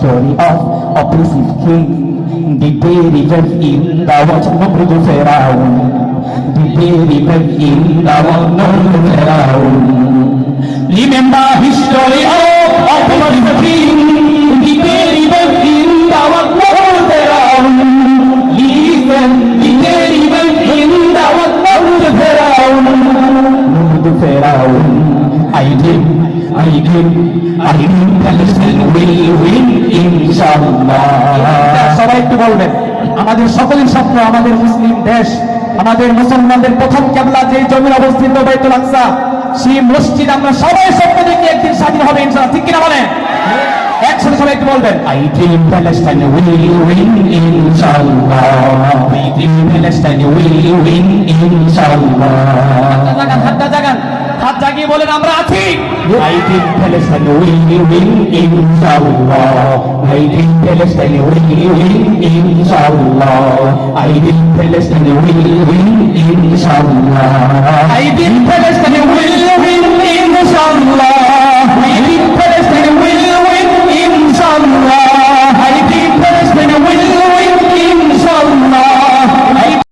story of oppressive king, the very very in the watch Namrud Pharaoh, the very very in the watch Namrud Pharaoh. Remember history of oppressive king, the very very in the watch Namrud Pharaoh. Listen, the very very in the watch Namrud Pharaoh. Namrud Pharaoh, I dream Palestine will win inshallah. সবাই একটু বলবেন, আমাদের সকলের স্বপ্ন আমাদের মুসলিম দেশ, আমাদের মুসলমানদের প্রথম কিবলা যে জমির অবস্থিত বাইতুল আকসা, সেই মসজিদ আমরা সবাই স্বপ্ন দেখি একদিন স্বাধীন হবে ইনশাআল্লাহ, ঠিক কিনা বলেন? একসাথে সবাই একটু বলবেন, I dream Palestine will win inshallah. I dream Palestine will win inshallah. হাতটা জাগান, হাত জাগিয়ে বলেন আমরা আছি। I dream Palestine will win inshallah. I dream Palestine will win inshallah. I dream Palestine will win inshallah. I dream Palestine